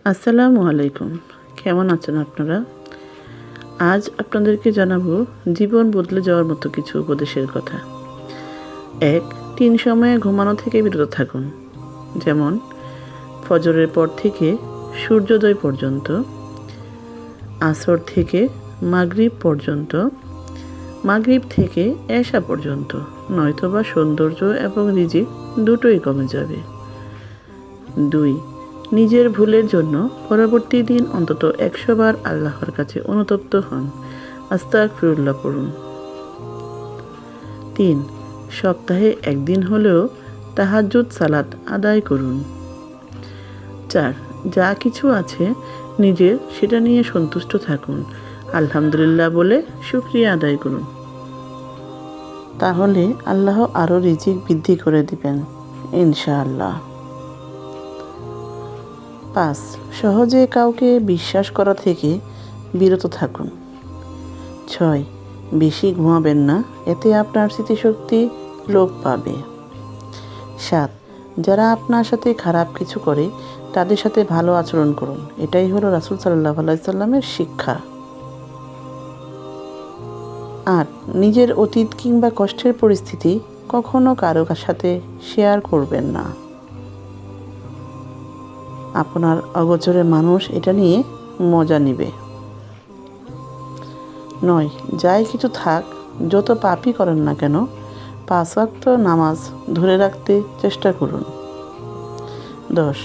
আসসালামু আলাইকুম। কেমন আছেন আপনারা? আজ আপনাদেরকে জানাবো জীবন বদলে যাওয়ার মতো কিছু উপদেশের কথা। ১. ৩ সময়ে ঘুমানো থেকে বিরত থাকুন। যেমন ফজরের পর থেকে সূর্যোদয় পর্যন্ত, আসর থেকে মাগরিব পর্যন্ত, মাগরিব থেকে এশা পর্যন্ত, নয়তোবা সৌন্দর্য এবং রিজিক দুটোই কমে যাবে। ২. নিজের ভুলের জন্য পরবর্তী দিন অন্তত ১০০ বার আল্লাহর কাছে অনুতপ্ত হন, আস্তাগফিরুল্লাহ পড়ুন। ৩. সপ্তাহে একদিন হলেও তাহাজ্জুদ সালাত আদায় করুন। ৪. যা কিছু আছে নিজের সেটা নিয়ে সন্তুষ্ট থাকুন, আলহামদুলিল্লাহ বলে শুকরিয়া আদায় করুন। তাহলে আল্লাহ আরও রিজিক বৃদ্ধি করে দিবেন ইনশাআল্লাহ। ৫. সহজে কাউকে বিশ্বাস করা থেকে বিরত থাকুন। ৬. বেশি ঘুমাবেন না, এতে আপনার স্মৃতিশক্তি লোপ পাবে। ৭. যারা আপনার সাথে খারাপ কিছু করে তাদের সাথে ভালো আচরণ করুন, এটাই হলো রাসূল সাল্লাল্লাহু আলাইহি সাল্লামের শিক্ষা। ৮. নিজের অতীত কিংবা কষ্টের পরিস্থিতি কখনো কারো সাথে শেয়ার করবেন না। আপনার অগোচরে মানুষ এটা নিয়ে মজা নেবে। ৯. যাই কিছু থাক, যত পাপই করেন না কেন ৫ ওয়াক্ত নামাজ ধরে রাখতে চেষ্টা করুন। ১০.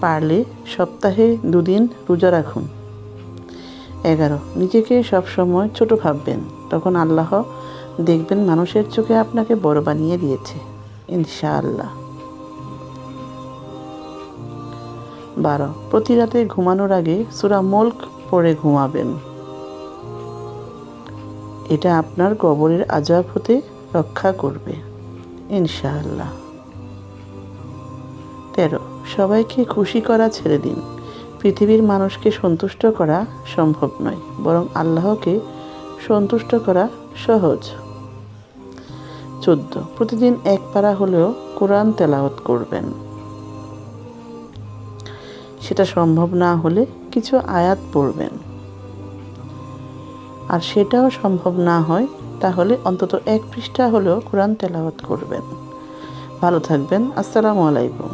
পারলে সপ্তাহে ২ দিন রোজা রাখুন। ১১. নিজেকে সবসময় ছোট ভাববেন, তখন আল্লাহ দেখবেন মানুষের চোখে আপনাকে বড় বানিয়ে দিয়েছে ইনশাআল্লাহ। ১২. প্রতি রাতে ঘুমানোর আগে সূরা মুলক পড়ে ঘুমাবেন। এটা আপনার কবরের আযাব হতে রক্ষা করবে ইনশাআল্লাহ। ১৩. সবাইকে খুশি করা ছেড়ে দিন। পৃথিবীর মানুষকে সন্তুষ্ট করা সম্ভব নয়, বরং আল্লাহকে সন্তুষ্ট করা সহজ। ১৪. প্রতিদিন এক পারা হলেও কোরআন তেলাওয়াত করবেন। সেটা সম্ভব না হলে কিছু আয়াত পড়বেন, আর সেটাও সম্ভব না হয় তাহলে অন্তত ১ পৃষ্ঠা হলেও কোরআন তেলাওয়াত করবেন। ভালো থাকবেন। আসসালামু আলাইকুম।